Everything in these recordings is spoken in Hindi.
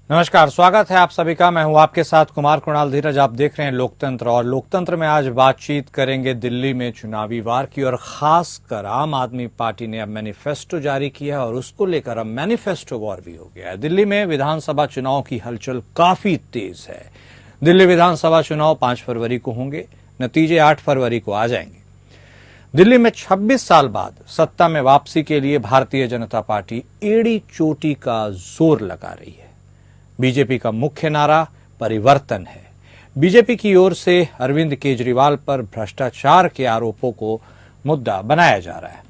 नमस्कार, स्वागत है आप सभी का। मैं हूं आपके साथ कुमार कुणाल धीरज। आप देख रहे हैं लोकतंत्र, और लोकतंत्र में आज बातचीत करेंगे दिल्ली में चुनावी वार की, और खासकर आम आदमी पार्टी ने अब मैनिफेस्टो जारी किया है और उसको लेकर अब मैनिफेस्टो वॉर भी हो गया है। दिल्ली में विधानसभा चुनाव की हलचल काफी तेज है। दिल्ली विधानसभा चुनाव 5 फरवरी को होंगे, नतीजे 8 फरवरी को आ जाएंगे। दिल्ली में 26 साल बाद सत्ता में वापसी के लिए भारतीय जनता पार्टी एड़ी चोटी का जोर लगा रही है। बीजेपी का मुख्य नारा परिवर्तन है। बीजेपी की ओर से अरविंद केजरीवाल पर भ्रष्टाचार के आरोपों को मुद्दा बनाया जा रहा है।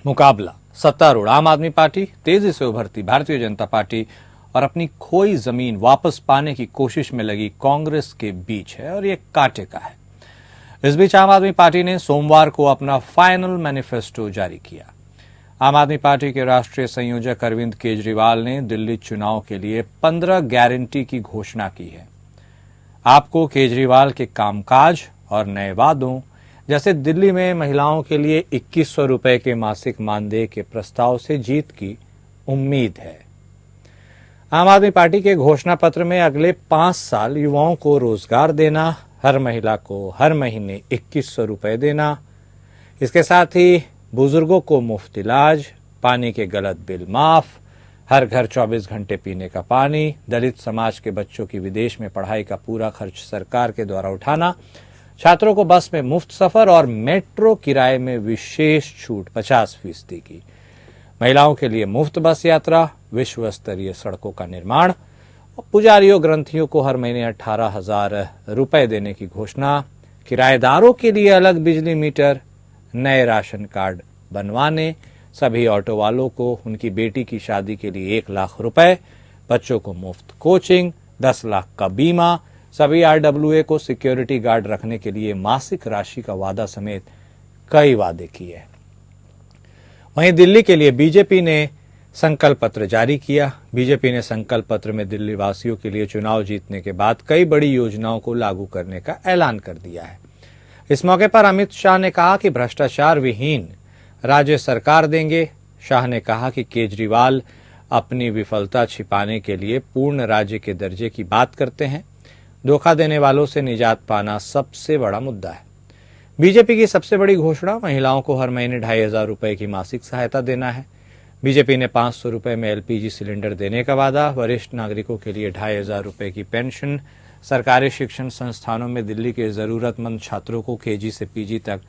मुकाबला सत्तारूढ़ आम आदमी पार्टी, तेजी से उभरती भारतीय जनता पार्टी और अपनी खोई जमीन वापस पाने की कोशिश में लगी कांग्रेस के बीच है, और ये कांटे का है। इस बीच आम आदमी पार्टी ने सोमवार को अपना फाइनल मैनिफेस्टो जारी किया। आम आदमी पार्टी के राष्ट्रीय संयोजक अरविंद केजरीवाल ने दिल्ली चुनाव के लिए 15 गारंटी की घोषणा की है। आपको केजरीवाल के कामकाज और नए वादों, जैसे दिल्ली में महिलाओं के लिए 2100 रुपए के मासिक मानदेय के प्रस्ताव से जीत की उम्मीद है। आम आदमी पार्टी के घोषणा पत्र में अगले 5 साल युवाओं को रोजगार देना, हर महिला को हर महीने 2100 रुपए देना, इसके साथ ही बुजुर्गों को मुफ्त इलाज, पानी के गलत बिल माफ, हर घर 24 घंटे पीने का पानी, दलित समाज के बच्चों की विदेश में पढ़ाई का पूरा खर्च सरकार के द्वारा उठाना, छात्रों को बस में मुफ्त सफर और मेट्रो किराए में विशेष छूट 50% की, महिलाओं के लिए मुफ्त बस यात्रा, विश्व स्तरीय सड़कों का निर्माण, पुजारियों ग्रंथियों को हर महीने 18,000 रुपए देने की घोषणा, किराएदारों के लिए अलग बिजली मीटर, नए राशन कार्ड बनवाने, सभी ऑटो वालों को उनकी बेटी की शादी के लिए 1 लाख रुपए, बच्चों को मुफ्त कोचिंग, 10 लाख का बीमा, सभी आरडब्ल्यूए को सिक्योरिटी गार्ड रखने के लिए मासिक राशि का वादा समेत कई वादे किए। वहीं दिल्ली के लिए बीजेपी ने संकल्प पत्र जारी किया। बीजेपी ने संकल्प पत्र में दिल्ली वासियों के लिए चुनाव जीतने के बाद कई बड़ी योजनाओं को लागू करने का ऐलान कर दिया है। इस मौके पर अमित शाह ने कहा कि भ्रष्टाचार विहीन राज्य सरकार देंगे। शाह ने कहा कि केजरीवाल अपनी विफलता छिपाने के लिए पूर्ण राज्य के दर्जे की बात करते हैं। धोखा देने वालों से निजात पाना सबसे बड़ा मुद्दा है। बीजेपी की सबसे बड़ी घोषणा महिलाओं को हर महीने 2500 रुपए की मासिक सहायता देना है। बीजेपी ने 500 रुपए में एलपीजी सिलेंडर देने का वादा, वरिष्ठ नागरिकों के लिए 2500 रुपए की पेंशन, सरकारी शिक्षण संस्थानों में दिल्ली के जरूरतमंद छात्रों को केजी से पीजी तक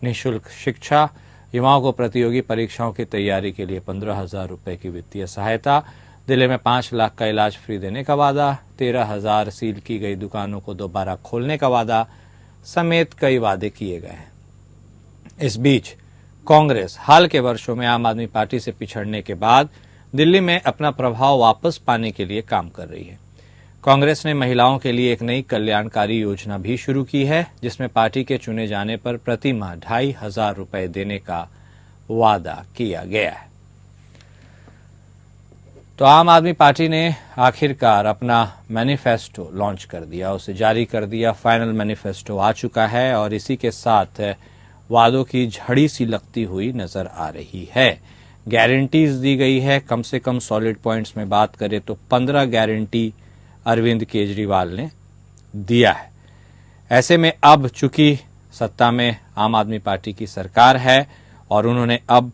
निःशुल्क शिक्षा, युवाओं को प्रतियोगी परीक्षाओं की तैयारी के लिए 15,000 रुपए की वित्तीय सहायता, दिल्ली में 5 लाख का इलाज फ्री देने का वादा, 13,000 सील की गई दुकानों को दोबारा खोलने का वादा समेत कई वादे किए गए हैं। इस बीच कांग्रेस हाल के वर्षों में आम आदमी पार्टी से पिछड़ने के बाद दिल्ली में अपना प्रभाव वापस पाने के लिए काम कर रही है। कांग्रेस ने महिलाओं के लिए एक नई कल्याणकारी योजना भी शुरू की है, जिसमें पार्टी के चुने जाने पर प्रति माह 2,500 रुपए देने का वादा किया गया है। तो आम आदमी पार्टी ने आखिरकार अपना मैनिफेस्टो लॉन्च कर दिया, उसे जारी कर दिया। फाइनल मैनिफेस्टो आ चुका है और इसी के साथ वादों की झड़ी सी लगती हुई नजर आ रही है। गारंटीज दी गई है। कम से कम सॉलिड पॉइंट्स में बात करें तो 15 गारंटी अरविंद केजरीवाल ने दिया है। ऐसे में अब चूंकि सत्ता में आम आदमी पार्टी की सरकार है और उन्होंने अब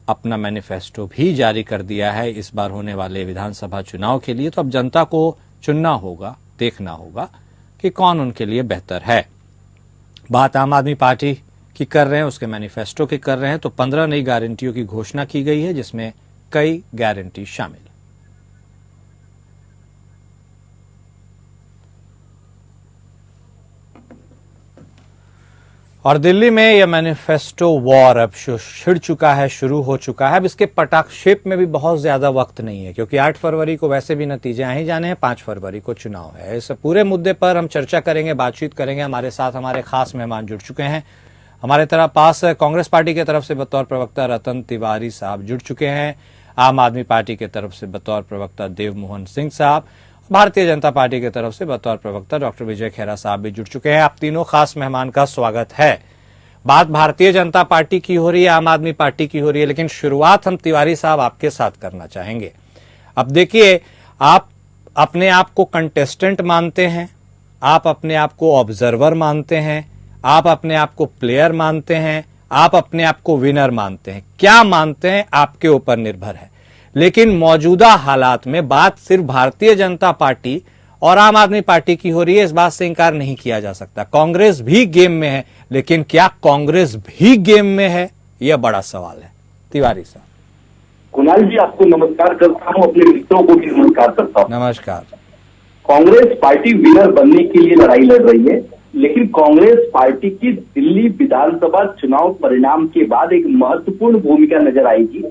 अपना मैनिफेस्टो भी जारी कर दिया है इस बार होने वाले विधानसभा चुनाव के लिए, तो अब जनता को चुनना होगा, देखना होगा कि कौन उनके लिए बेहतर है। बात आम आदमी पार्टी की कर रहे हैं, उसके मैनिफेस्टो की कर रहे हैं, तो 15 नई गारंटियों की घोषणा की गई है, जिसमें कई गारंटी शामिल है। और दिल्ली में यह मैनिफेस्टो वॉर अब छिड़ चुका है, शुरू हो चुका है। अब इसके पटाक्षेप में भी बहुत ज्यादा वक्त नहीं है, क्योंकि 8 फरवरी को वैसे भी नतीजे आ ही जाने हैं, 5 फरवरी को चुनाव है। इस पूरे मुद्दे पर हम चर्चा करेंगे, बातचीत करेंगे। हमारे साथ हमारे खास मेहमान जुड़ चुके हैं। हमारे पास कांग्रेस पार्टी की तरफ से बतौर प्रवक्ता रतन तिवारी साहब जुड़ चुके हैं, आम आदमी पार्टी की तरफ से बतौर प्रवक्ता देव मोहन सिंह साहब, भारतीय जनता पार्टी की तरफ से बतौर प्रवक्ता डॉक्टर विजय खेरा साहब भी जुड़ चुके हैं। आप तीनों खास मेहमान का स्वागत है। बात भारतीय जनता पार्टी की हो रही है, आम आदमी पार्टी की हो रही है, लेकिन शुरुआत हम तिवारी साहब आपके साथ करना चाहेंगे। अब देखिए, आप अपने आप को कंटेस्टेंट मानते हैं, आप अपने आप को ऑब्जर्वर मानते हैं, आप अपने आप को प्लेयर मानते हैं, आप अपने आप को विनर मानते हैं, क्या मानते हैं आपके ऊपर निर्भर है। लेकिन मौजूदा हालात में बात सिर्फ भारतीय जनता पार्टी और आम आदमी पार्टी की हो रही है, इस बात से इंकार नहीं किया जा सकता। कांग्रेस भी गेम में है, लेकिन क्या कांग्रेस भी गेम में है, यह बड़ा सवाल है। तिवारी साहब। कुणाल जी, आपको नमस्कार करता हूं, अपने मित्रों को भी नमस्कार करता हूं। नमस्कार। कांग्रेस पार्टी विनर बनने के लिए लड़ाई लड़ रही है, लेकिन कांग्रेस पार्टी की दिल्ली विधानसभा चुनाव परिणाम के बाद एक महत्वपूर्ण भूमिका नजर आएगी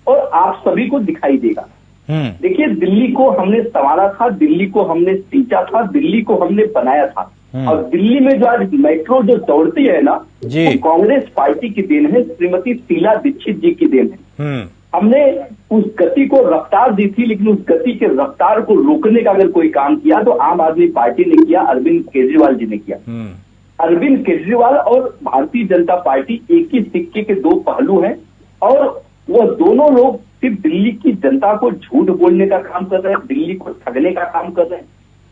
और आप सभी को दिखाई देगा। देखिए, दिल्ली को हमने संवारा था, दिल्ली को हमने सींचा था, दिल्ली को हमने बनाया था, और दिल्ली में जो आज मेट्रो जो दौड़ती है ना, वो कांग्रेस पार्टी की देन है, श्रीमती शीला दीक्षित जी की देन है। हमने उस गति को रफ्तार दी थी, लेकिन उस गति के रफ्तार को रोकने का अगर कोई काम किया तो आम आदमी पार्टी ने किया, अरविंद केजरीवाल जी ने किया। अरविंद केजरीवाल और भारतीय जनता पार्टी एक ही सिक्के के दो पहलू हैं, और वो दोनों लोग सिर्फ दिल्ली की जनता को झूठ बोलने का काम कर रहे हैं, दिल्ली को ठगने का काम कर रहे हैं।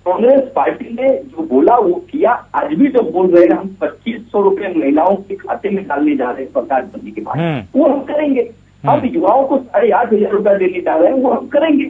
कांग्रेस पार्टी ने जो बोला वो किया। आज भी जो बोल रहे हैं हम 2500 रुपए महिलाओं के खाते में डालने जा रहे हैं सरकार बनने के बाद, वो हम करेंगे। अब युवाओं को 8,500 रुपया देने जा रहे हैं, वो हम करेंगे।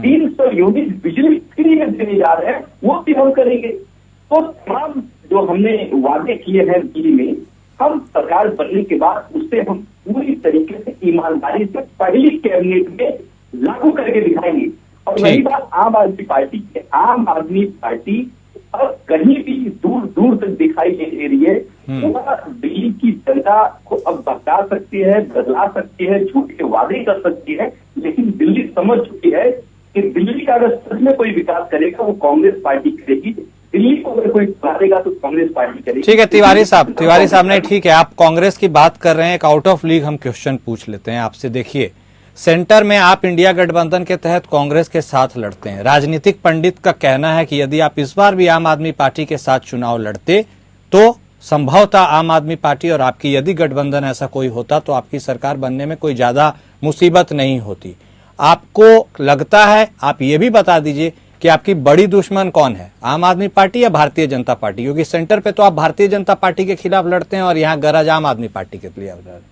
300 यूनिट बिजली फ्री में देने जा रहे हैं, वो भी हम करेंगे। तो तमाम जो हमने वादे किए हैं दिल्ली में, हम सरकार बनने के बाद उससे हम पूरी तरीके से ईमानदारी से पहली कैबिनेट में लागू करके दिखाएंगे। और वही बात आम आदमी पार्टी की, आम आदमी पार्टी अब कहीं भी दूर दूर तक दिखाई दे रही है। वो दिल्ली की जनता को अब बता सकती है, बदला सकती है, झूठ के वादे कर सकती है, लेकिन दिल्ली समझ चुकी है कि दिल्ली का अगर सच में कोई विकास करेगा वो कांग्रेस पार्टी करेगी। दिल्ली को अगर कोई करेगा तो कांग्रेस पार्टी करेगी। ठीक है तिवारी साहब ने, ठीक है, आप कांग्रेस की बात कर रहे हैं, एक आउट ऑफ लीग हम क्वेश्चन पूछ लेते हैं आपसे। देखिए, सेंटर में आप इंडिया गठबंधन के तहत कांग्रेस के साथ लड़ते हैं। राजनीतिक पंडित का कहना है कि यदि आप इस बार भी आम आदमी पार्टी के साथ चुनाव लड़ते तो संभवतः आम आदमी पार्टी और आपकी यदि गठबंधन ऐसा कोई होता तो आपकी सरकार बनने में कोई ज्यादा मुसीबत नहीं होती। आपको लगता है, आप ये भी बता दीजिए कि आपकी बड़ी दुश्मन कौन है, आम आदमी पार्टी या भारतीय जनता पार्टी? क्योंकि सेंटर पे तो आप भारतीय जनता पार्टी के खिलाफ लड़ते हैं और यहाँ गरज आम आदमी पार्टी के लिए लड़ रहे हैं।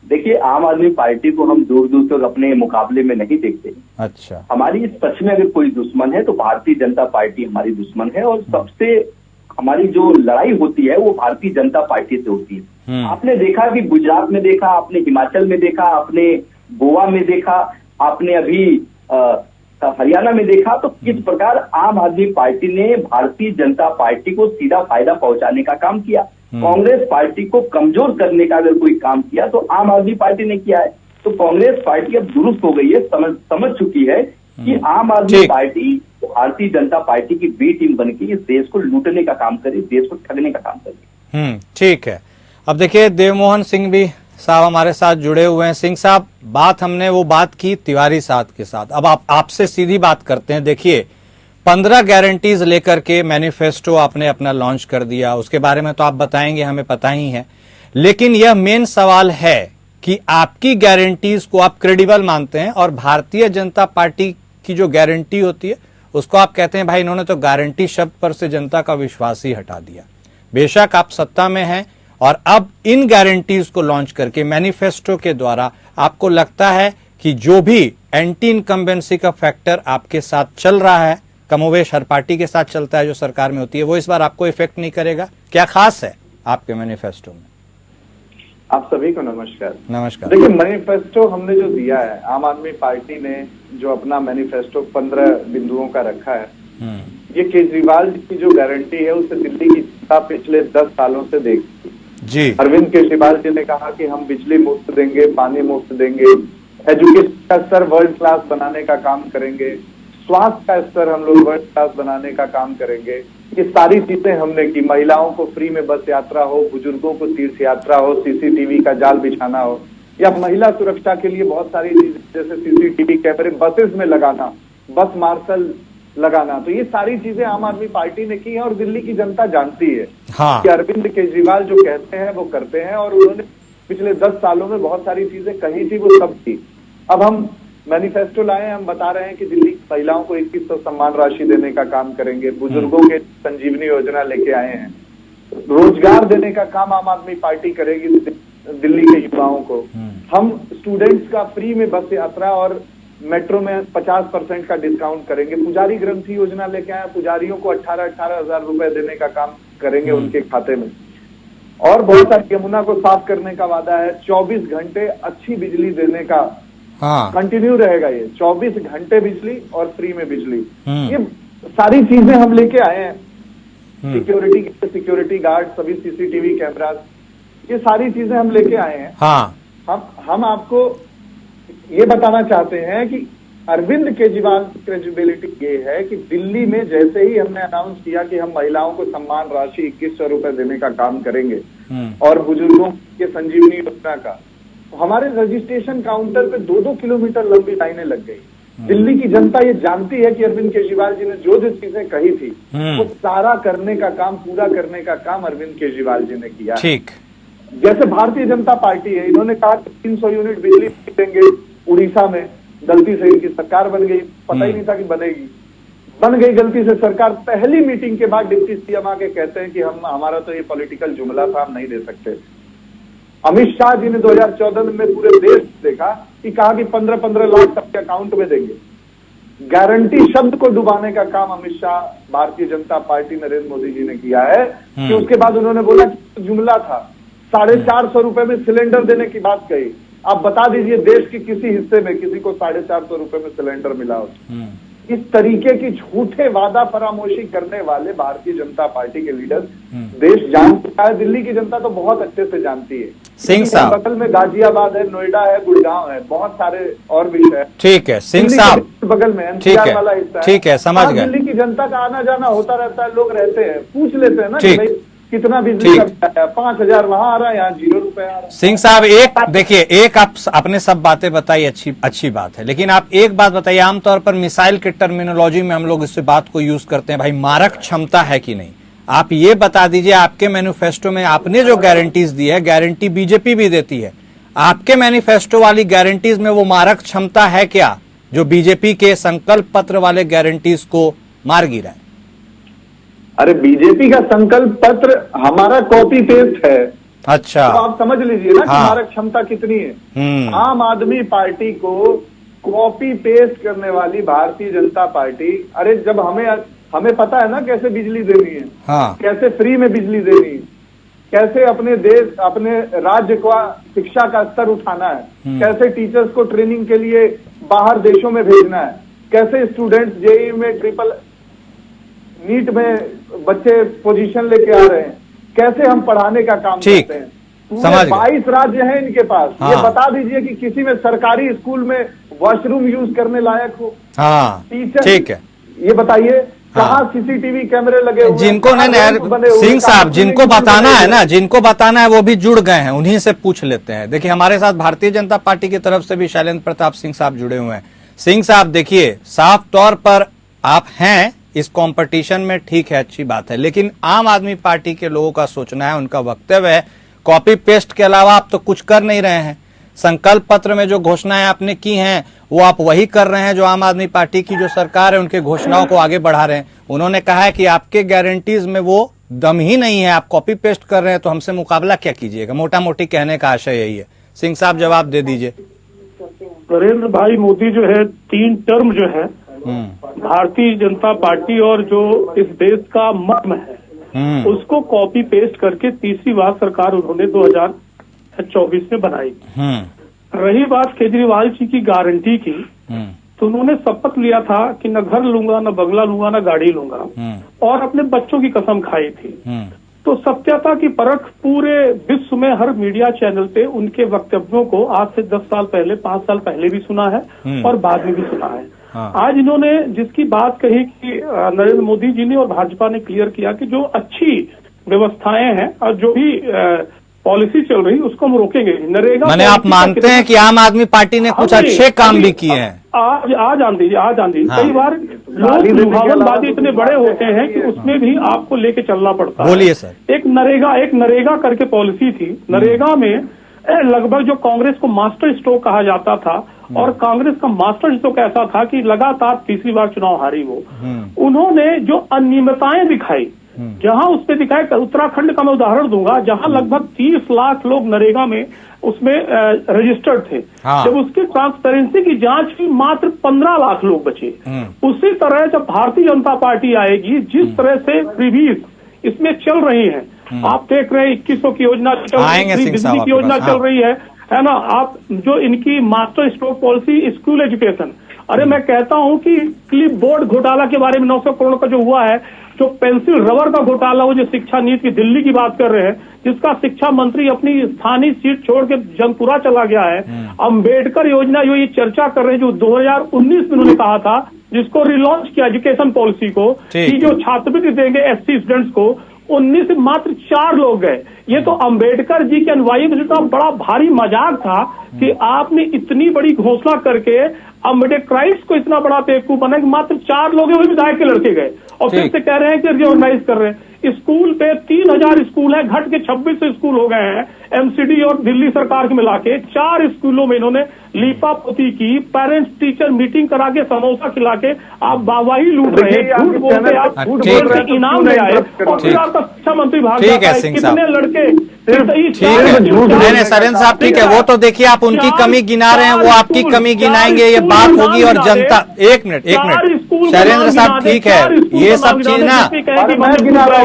देखिए, आम आदमी पार्टी को हम दूर दूर तक अपने मुकाबले में नहीं देखते। अच्छा, हमारी सच में अगर कोई दुश्मन है तो भारतीय जनता पार्टी हमारी दुश्मन है, और सबसे हमारी जो लड़ाई होती है वो भारतीय जनता पार्टी से होती है। आपने देखा कि गुजरात में देखा, आपने हिमाचल में देखा, आपने गोवा में देखा, आपने अभी हरियाणा में देखा, तो किस प्रकार आम आदमी पार्टी ने भारतीय जनता पार्टी को सीधा फायदा पहुंचाने का काम किया। कांग्रेस पार्टी को कमजोर करने का अगर कोई काम किया तो आम आदमी पार्टी ने किया है। तो कांग्रेस पार्टी अब दुरुस्त हो गई है, समझ चुकी है कि आम आदमी पार्टी भारतीय जनता पार्टी की बी टीम बन के इस देश को लूटने का काम करे, देश को ठगने का काम करे। ठीक है। अब देखिए, देवमोहन सिंह भी साहब हमारे साथ जुड़े हुए हैं। सिंह साहब, हमने वो बात की तिवारी साहब के साथ, अब आपसे सीधी बात करते हैं। देखिए, 15 गारंटीज लेकर के मैनिफेस्टो आपने अपना लॉन्च कर दिया, उसके बारे में तो आप बताएंगे, हमें पता ही है। लेकिन यह मेन सवाल है कि आपकी गारंटीज को आप क्रेडिबल मानते हैं और भारतीय जनता पार्टी की जो गारंटी होती है उसको आप कहते हैं भाई इन्होंने तो गारंटी शब्द पर से जनता का विश्वास ही हटा दिया। बेशक आप सत्ता में हैं और अब इन गारंटीज को लॉन्च करके मैनिफेस्टो के द्वारा आपको लगता है कि जो भी एंटी इनकम्बेंसी का फैक्टर आपके साथ चल रहा है, कमोवेश हर पार्टी के साथ चलता है जो सरकार में होती है, वो इस बार आपको इफेक्ट नहीं करेगा? क्या खास है आपके मैनिफेस्टो में? आप सभी को नमस्कार। नमस्कार। देखिए, मैनिफेस्टो हमने जो दिया है, आम आदमी पार्टी ने जो अपना मैनिफेस्टो 15 बिंदुओं का रखा है, ये केजरीवाल की जो गारंटी है उसे दिल्ली की जनता पिछले 10 सालों से देखती जी। अरविंद केजरीवाल जी ने कहा कि हम बिजली मुफ्त देंगे, पानी मुफ्त देंगे, एजुकेशन का स्तर वर्ल्ड क्लास बनाने का काम करेंगे, स्वास्थ्य का स्तर हम लोग वर्ल्ड क्लास बनाने का काम करेंगे। ये सारी चीजें हमने की। महिलाओं को फ्री में बस यात्रा हो, बुजुर्गों को तीर्थ यात्रा हो, सीसीटीवी का जाल बिछाना हो, या महिला सुरक्षा के लिए बहुत सारी चीजें जैसे सीसीटीवी कैमरे बसेस में लगाना, बस मार्शल लगाना, तो ये सारी चीजें आम आदमी पार्टी ने की है और दिल्ली की जनता जानती है कि अरविंद केजरीवाल जो कहते हैं वो करते हैं, और उन्होंने पिछले 10 सालों में बहुत सारी चीजें कही थी, वो सब थी। अब हम मैनिफेस्टो लाए हैं, हम बता रहे हैं कि दिल्ली की महिलाओं को 2100 सम्मान राशि देने का काम करेंगे, बुजुर्गों के संजीवनी योजना लेके आए हैं, रोजगार देने का काम आम आदमी पार्टी करेगी दिल्ली के युवाओं को। हम स्टूडेंट्स का फ्री में बस यात्रा और मेट्रो में 50% का डिस्काउंट करेंगे। पुजारी ग्रंथि योजना लेके आए, पुजारियों को 18,000 रुपए देने का काम करेंगे उनके खाते में। और बहुत सारी, यमुना को साफ करने का वादा है, 24 घंटे अच्छी बिजली देने का कंटिन्यू रहेगा। ये 24 घंटे बिजली और फ्री में बिजली, ये सारी चीजें हम लेके आए हैं। सिक्योरिटी गार्ड, सभी सीसीटीवी कैमरा, ये सारी चीजें हम लेके आए हैं। हम आपको ये बताना चाहते हैं कि अरविंद केजरीवाल की क्रेडिबिलिटी ये है कि दिल्ली में जैसे ही हमने अनाउंस किया कि हम महिलाओं को सम्मान राशि 2100 रुपए देने का काम करेंगे और बुजुर्गों के संजीवनी योजना का, तो हमारे रजिस्ट्रेशन काउंटर पे 2-2 किलोमीटर लंबी लाइनें लग गई। दिल्ली की जनता ये जानती है कि अरविंद केजरीवाल जी ने जो जो चीजें कही थी वो सारा करने का काम, पूरा करने का काम अरविंद केजरीवाल जी ने किया। ठीक, जैसे भारतीय जनता पार्टी है, इन्होंने कहा कि 300 यूनिट बिजली देंगे उड़ीसा में, गलती से इनकी सरकार बन गई, पता ही नहीं था कि बनेगी, बन गई गलती से सरकार। पहली मीटिंग के बाद डिप्टी सीएम आके कहते हैं कि हमारा तो ये पॉलिटिकल जुमला था, हम नहीं दे सकते। अमित शाह जी ने 2014 में पूरे देश देखा कि कहा कि 15-15 लाख सबके अकाउंट में देंगे। गारंटी शब्द को डुबाने का काम अमित शाह, भारतीय जनता पार्टी, नरेंद्र मोदी जी ने किया है कि उसके बाद उन्होंने बोला कि जुमला था। 450 रुपए में सिलेंडर देने की बात कही। आप बता दीजिए देश के किसी हिस्से में किसी को 450 रुपए में सिलेंडर मिला हो? इस तरीके की झूठे वादा फरामोशी करने वाले भारतीय जनता पार्टी के लीडर देश जान चुका है। दिल्ली की जनता तो बहुत अच्छे से जानती है। सिंह साहब, बगल में गाजियाबाद है, नोएडा है, गुड़गांव है, बहुत सारे और भी है। ठीक है सिंह साहब, बगल में ठीक वाला हिस्सा है, ठीक है, समझ गए। दिल्ली की जनता का आना जाना होता रहता है, लोग रहते हैं, पूछ लेते हैं ना कि भाई कितना बिजली का 5,000 वहां आ रहा है, यहाँ 0 रुपए आ रहा है। सिंह साहब, एक देखिए, एक आप अपने सब बातें बताइए, अच्छी बात है, लेकिन आप एक बात बताइए, आमतौर पर मिसाइल के टर्मिनोलॉजी में हम लोग इस बात को यूज करते हैं, भाई मारक क्षमता है कि नहीं। आप ये बता दीजिए, आपके मैनिफेस्टो में आपने जो गारंटीज दी है, गारंटी बीजेपी भी देती है, आपके मैनिफेस्टो वाली गारंटीज में वो मारक क्षमता है क्या जो बीजेपी के संकल्प पत्र वाले गारंटीज को मार गिरा है? अरे बीजेपी का संकल्प पत्र हमारा कॉपी पेस्ट है। अच्छा, तो आप समझ लीजिए ना कि हमारा क्षमता कितनी है। आम आदमी पार्टी को कॉपी पेस्ट करने वाली भारतीय जनता पार्टी, अरे जब हमें पता है ना कैसे बिजली देनी है, कैसे फ्री में बिजली देनी है, कैसे अपने देश, अपने राज्य का शिक्षा का स्तर उठाना है, कैसे टीचर्स को ट्रेनिंग के लिए बाहर देशों में भेजना है, कैसे स्टूडेंट्स जेईई में, ट्रिपल नीट में बच्चे पोजीशन लेके आ रहे हैं, कैसे हम पढ़ाने का काम करते हैं। पूरे 22 राज्य हैं इनके पास। ये बता दीजिए कि किसी में सरकारी स्कूल में वॉशरूम यूज करने लायक हो? टीचर, ठीक है, ये बताइए कहाँ सीसीटीवी कैमरे लगे हुए? जिनको सिंह साहब, जिनको बताना है ना, जिनको बताना है वो भी जुड़ गए हैं, उन्हीं से पूछ लेते हैं। देखिए, हमारे साथ भारतीय जनता पार्टी की तरफ से भी शैलेंद्र प्रताप सिंह साहब जुड़े हुए हैं। सिंह साहब, देखिए, साफ तौर पर आप हैं इस कंपटीशन में, ठीक है, अच्छी बात है, लेकिन आम आदमी पार्टी के लोगों का सोचना है, उनका वक्तव्य है, कॉपी पेस्ट के अलावा आप तो कुछ कर नहीं रहे हैं। संकल्प पत्र में जो घोषणाएं आपने की हैं वो आप वही कर रहे हैं जो आम आदमी पार्टी की जो सरकार है उनके घोषणाओं को आगे बढ़ा रहे हैं। उन्होंने कहा है कि आपके गारंटीज में वो दम ही नहीं है, आप कॉपी पेस्ट कर रहे हैं, तो हमसे मुकाबला क्या कीजिएगा? मोटा मोटी कहने का आशय यही है। सिंह साहब, जवाब दे दीजिए। नरेंद्र भाई, मोदी जो है 3 टर्म जो है भारतीय जनता पार्टी और जो इस देश का मर्म है उसको कॉपी पेस्ट करके तीसरी बार सरकार उन्होंने 2024 में बनाई। रही बात केजरीवाल जी की गारंटी की, तो उन्होंने शपथ लिया था कि न घर लूंगा, न बंगला लूंगा, न गाड़ी लूंगा, और अपने बच्चों की कसम खाई थी। तो सत्यता की परख पूरे विश्व में हर मीडिया चैनल पे उनके वक्तव्यों को आज से 10 साल पहले, 5 साल पहले भी सुना है और बाद में भी सुना है। आज इन्होंने जिसकी बात कही कि नरेंद्र मोदी जी ने और भाजपा ने क्लियर किया कि जो अच्छी व्यवस्थाएं हैं और जो भी पॉलिसी चल रही उसको हम रोकेंगे। नरेगा, माने आप मानते हैं कि आम आदमी पार्टी ने कुछ अच्छे काम भी किए हैं? आज आन दीजिए। कई बार लोग लुभावनवादी इतने बड़े होते हैं कि उसमें भी आपको लेके चलना पड़ता है। बोलिए सर। एक नरेगा करके पॉलिसी थी। नरेगा में लगभग जो कांग्रेस को मास्टर स्ट्रोक कहा जाता था, और कांग्रेस का मास्टर स्ट्रोक ऐसा था कि लगातार तीसरी बार चुनाव हारी वो। उन्होंने जो अनियमितताएं दिखाई, जहां उस पे दिखाया, उत्तराखंड का मैं उदाहरण दूंगा, जहां लगभग 30 लाख लोग नरेगा में उसमें रजिस्टर्ड थे। हाँ। जब उसकी ट्रांसपेरेंसी की जांच की, मात्र 15 लाख लोग बचे। उसी तरह जब भारतीय जनता पार्टी आएगी, जिस तरह से प्रीवियस इसमें चल रही है, आप देख रहे हैं 2100 की योजना चल रही है, बिजली की योजना चल रही है ना। आप जो इनकी master stroke policy, school education, अरे मैं कहता हूं कि क्लिप बोर्ड घोटाला के बारे में 900 करोड़ का जो हुआ है, जो पेंसिल रबर का घोटाला हो, जो शिक्षा नीति की दिल्ली की बात कर रहे हैं, जिसका शिक्षा मंत्री अपनी स्थानीय सीट छोड़ के जंगपुरा चला गया है। अंबेडकर योजना जो ये चर्चा कर रहे हैं, जो 2019 में उन्होंने कहा था, जिसको रिलॉन्च किया एजुकेशन पॉलिसी को, कि जो छात्रवृत्ति देंगे एससी स्टूडेंट्स को, 19 से मात्र 4 लोग गए। ये तो अंबेडकर जी के अनुयायी का बड़ा भारी मजाक था कि आपने इतनी बड़ी घोषणा करके अम्बेडकराइट्स को इतना बड़ा बेवकूफ बना कि मात्र 4 लोग हैं, वो विधायक के लड़के गए, और फिर से कह रहे हैं कि रिओर्गनाइज कर रहे हैं। स्कूल पे 3000 स्कूल है, घट के 2600 स्कूल हो गए हैं, एमसीडी और दिल्ली सरकार के मिला के। 4 स्कूलों में इन्होंने लीपा पोती की, पेरेंट्स टीचर मीटिंग करा के, समोसा खिला के आप वाहवाही लूट रहे हैं, झूठ बोलते हैं, आप झूठ बोल रहे हैं, इनाम ले आए, और फिर आपका शिक्षा मंत्री भाग जाता है। कितने लड़के, ठीक है, नहीं सरेंद्र साहब ठीक है, वो तो देखिए आप उनकी कमी गिना रहे हैं, वो आपकी कमी गिनाएंगे, ये बात होगी। और जनता, एक मिनट शैलेंद्र साहब ठीक है, ये सब चीज ना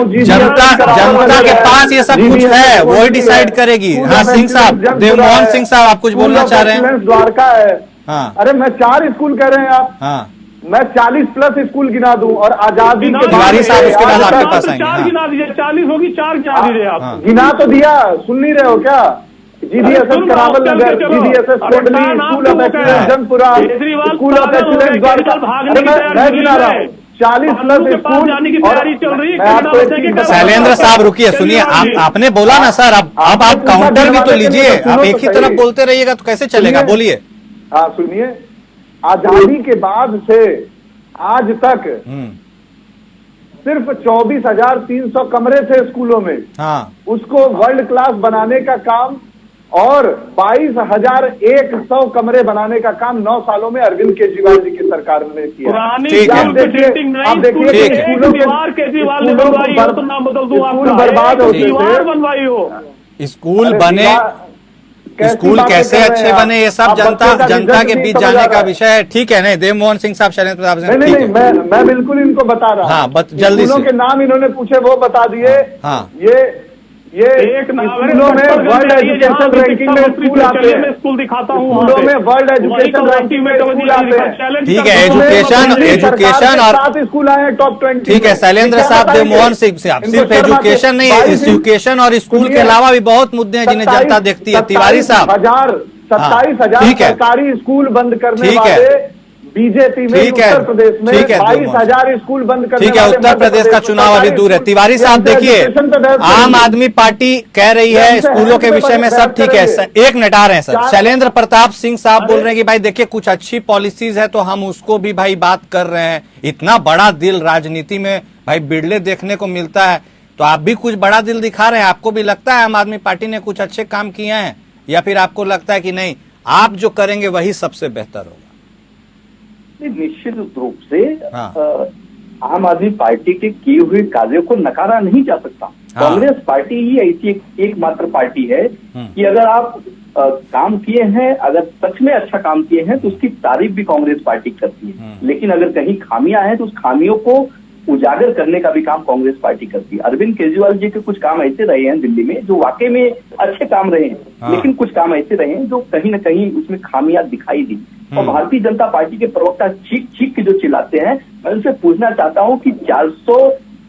जनता के पास ये सब कुछ है, वही डिसाइड करेगी। हाँ सिंह साहब, देवमोहन सिंह साहब, आप कुछ बोलना चाह रहे हैं? द्वारका है। हाँ, अरे मैं 4 स्कूल कह रहे हैं आप। हाँ, मैं 40 प्लस स्कूल गिना दूं, और आजादी के तिवारी साहब उसके बाद आपके पास आएंगे। 4 गिना दीजिए, 40 होगी, 4 गिना दीजिए आप। गिना तो दिया, सुन नहीं रहे हो क्या? GDSS Karawal Nagar, GDSS Kotli, school of excellence Jangpura, school of excellence Dwarka. मैं गिना रहा हूँ 40 प्लस स्कूल जाने की तैयारी चल रही है। शैलेंद्र साहब रुकिए, सुनिए, आपने बोला ना सर, अब आप काउंटर भी तो लीजिए, आप एक ही तरफ बोलते रहिएगा तो कैसे चलेगा, बोलिए। हाँ सुनिए, आजादी के बाद से आज तक सिर्फ 24,300 कमरे थे स्कूलों में। हाँ, उसको वर्ल्ड क्लास बनाने का काम, और 22,100 कमरे बनाने का काम 9 सालों में अरविंद केजरीवाल जी की सरकार ने किया। आप देखिए स्कूल बर्बाद होते थे, स्कूल बने, स्कूल कैसे अच्छे बने, ये सब जनता के बीच जाने का विषय है। ठीक है, नहीं देवमोहन सिंह साहब, शैलेंद्र साहब, नहीं, मैं बिल्कुल इनको बता रहा हूँ। हाँ, जल्दी से के नाम इन्होंने पूछे वो बता दिए। हाँ, ये एक स्कूलों में वर्ल्ड एजुकेशन रैंकिंग में स्कूल आते हैं, स्कूल दिखाता हूँ, स्कूलों में वर्ल्ड एजुकेशन रैंकिंग में स्कूल आते हैं। ठीक है, एजुकेशन और 7 स्कूल आए हैं टॉप 20। ठीक है शैलेंद्र साहब, देवमोहन सिंह साहब, सिर्फ एजुकेशन नहीं है, एजुकेशन और स्कूल के अलावा भी बहुत मुद्दे हैं जिन्हें जनता देखती है। तिवारी साहब, 27,000 सरकारी स्कूल बंद करने वाले बीजेपी में उत्तर प्रदेश में 22,000 स्कूल बंद करने, ठीक है, उत्तर प्रदेश का चुनाव अभी दूर है। तिवारी साहब देखिए, आम आदमी पार्टी कह रही है स्कूलों के विषय में सब ठीक है। एक मिनट आ रहे हैं सर। शैलेंद्र प्रताप सिंह साहब बोल रहे हैं कि भाई देखिए कुछ अच्छी पॉलिसीज है तो हम उसको भी भाई बात कर रहे हैं। इतना बड़ा दिल राजनीति में भाई बिरले देखने को मिलता है, तो आप भी कुछ बड़ा दिल दिखा रहे हैं। आपको भी लगता है आम आदमी पार्टी ने कुछ अच्छे काम किए हैं, या फिर आपको लगता है कि नहीं आप जो करेंगे वही सबसे बेहतर होगा? निश्चित रूप से आम आदमी पार्टी के किए हुए कार्यों को नकारा नहीं जा सकता। कांग्रेस पार्टी ही ऐसी एकमात्र पार्टी है कि अगर आप काम किए हैं, अगर सच में अच्छा काम किए हैं तो उसकी तारीफ भी कांग्रेस पार्टी करती है। लेकिन अगर कहीं खामियां हैं तो उस खामियों को उजागर करने का भी काम कांग्रेस पार्टी करती है। अरविंद केजरीवाल जी के कुछ काम ऐसे रहे हैं दिल्ली में जो वाकई में अच्छे काम रहे हैं, लेकिन कुछ काम ऐसे रहे हैं जो कहीं न कहीं उसमें खामियां दिखाई दी। और भारतीय जनता पार्टी के प्रवक्ता चीख चीख के जो चिल्लाते हैं, मैं उनसे पूछना चाहता हूं कि 400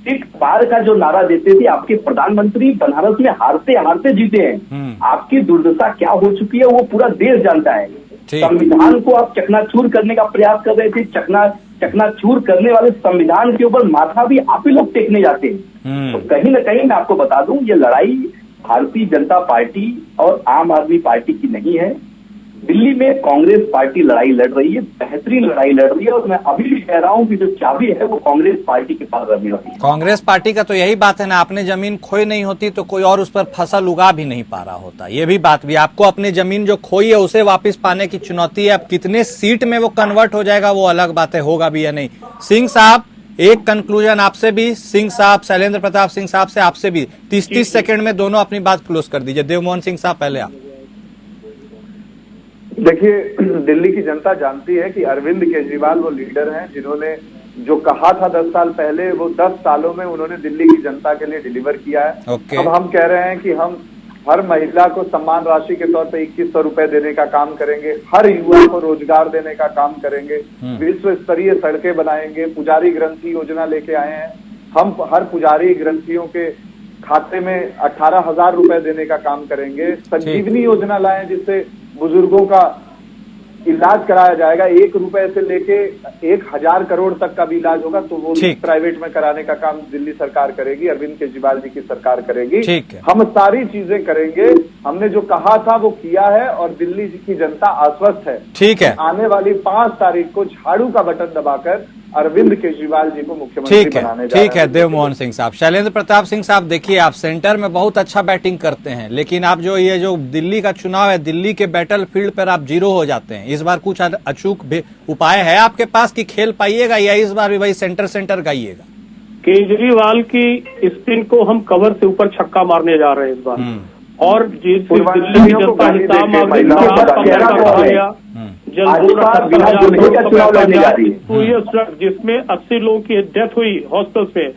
सीट पार का जो नारा देते थे आपके प्रधानमंत्री, बनारस में हारते हारते जीते हैं। आपकी दुर्दशा क्या हो चुकी है वो पूरा देश जानता है। संविधान को आप चकनाचूर करने का प्रयास कर रहे थे। चकनाचूर करने वाले संविधान के ऊपर माथा भी आप ही लोग टेकने जाते हैं। तो कहीं ना कहीं मैं आपको बता दूं, ये लड़ाई भारतीय जनता पार्टी और आम आदमी पार्टी की नहीं है, दिल्ली में कांग्रेस पार्टी लड़ाई लड़ रही है, बेहतरीन लड़ाई लड़ रही है, और मैं अभी भी कह रहा हूं कि जो चाबी है वो कांग्रेस पार्टी के पास रहने वाली है। कांग्रेस पार्टी का तो यही बात है ना, आपने जमीन खोई नहीं होती तो कोई और उस पर फसल उगा भी नहीं पा रहा होता। ये भी बात भी, आपको अपनी जमीन जो खोई है उसे वापस पाने की चुनौती है। अब कितने सीट में वो कन्वर्ट हो जाएगा वो अलग बात है, होगा भी या नहीं। सिंह साहब, एक कंक्लूजन आपसे भी, सिंह साहब, शैलेंद्र प्रताप सिंह साहब से आपसे भी 30-30 सेकंड में दोनों अपनी बात क्लोज कर दीजिए। देवमोहन सिंह साहब पहले आप। देखिए, दिल्ली की जनता जानती है कि अरविंद केजरीवाल वो लीडर हैं जिन्होंने जो कहा था 10 साल पहले, वो 10 सालों में उन्होंने दिल्ली की जनता के लिए डिलीवर किया है। अब हम कह रहे हैं कि हम हर महिला को सम्मान राशि के तौर पे 2100 रुपए देने का काम करेंगे, हर युवा को रोजगार देने का काम करेंगे, विश्व स्तरीय सड़कें बनाएंगे, पुजारी ग्रंथी योजना लेके आए हैं। हम हर पुजारी ग्रंथियों के खाते में 18,000 रुपए देने का काम करेंगे। संजीवनी योजना लाएं जिससे बुजुर्गों का इलाज कराया जाएगा, 1 रुपए से लेके 1,000 करोड़ तक का भी इलाज होगा तो वो प्राइवेट में कराने का काम दिल्ली सरकार करेगी, अरविंद केजरीवाल जी की सरकार करेगी। हम सारी चीजें करेंगे, हमने जो कहा था वो किया है और दिल्ली की जनता आश्वस्त है। ठीक है, आने वाली 5 तारीख को झाड़ू का बटन दबाकर अरविंद केजरीवाल जी को मुख्यमंत्री बनाने जा रहे हैं। ठीक है देवमोहन सिंह साहब। शैलेंद्र प्रताप सिंह साहब, देखिए आप सेंटर में बहुत अच्छा बैटिंग करते हैं, लेकिन आप जो ये जो दिल्ली का चुनाव है, दिल्ली के बैटल फील्ड पर आप 0 हो जाते हैं। इस बार कुछ अचूक उपाय है आपके पास कि खेल पाइएगा या इस बार भी वही सेंटर गाइएगा? केजरीवाल की स्पिन को हम कवर से ऊपर छक्का मारने जा रहे हैं इस बार, और दिल्ली की जनता हिसाब मांग जिसमें 80 लोगों की डेथ हुई हॉस्टल से,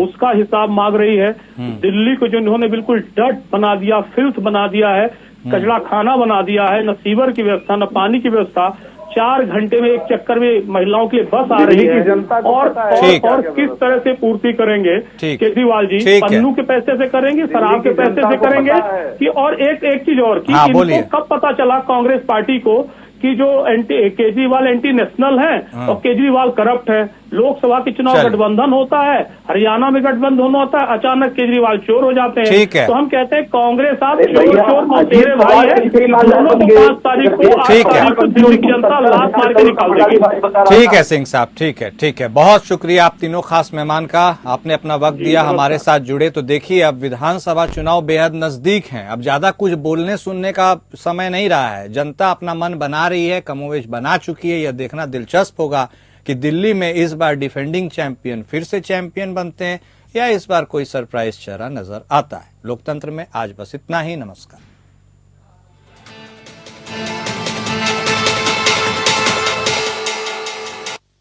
उसका हिसाब मांग रही है। दिल्ली को जो इन्होंने बिल्कुल डर्ट बना दिया, फिल्थ बना दिया है, कचरा खाना बना दिया है, न सीवर की व्यवस्था न पानी की व्यवस्था। 4 घंटे में एक चक्कर में महिलाओं के लिए बस आ रही है, और किस तरह से पूर्ति करेंगे केजरीवाल जी? पन्नू के पैसे से करेंगे, शराब के पैसे से करेंगे कि? और एक चीज और कि इनको कब पता चला कांग्रेस पार्टी को कि जो केजरीवाल एंटी नेशनल है और केजरीवाल करप्ट है? लोकसभा के चुनाव गठबंधन होता है, हरियाणा में गठबंधन होता है, अचानक केजरीवाल चोर हो जाते हैं। तो हम कहते हैं कांग्रेस आप चोर मौतेरे भाई है, दोनों को 5 तारीख को दिल्ली की जनता लात मार के निकाल देगी। ठीक है सिंह साहब, ठीक है। बहुत शुक्रिया आप तीनों खास मेहमान का, आपने अपना वक्त दिया, हमारे साथ जुड़े। तो देखिए, अब विधानसभा चुनाव बेहद नजदीक है, अब ज्यादा कुछ बोलने सुनने का समय नहीं रहा है। जनता अपना मन बना रही है, कमोवेश बना चुकी है। यह देखना दिलचस्प होगा कि दिल्ली में इस बार डिफेंडिंग चैंपियन फिर से चैंपियन बनते हैं या इस बार कोई सरप्राइज चेहरा नजर आता है। लोकतंत्र में आज बस इतना ही। नमस्कार।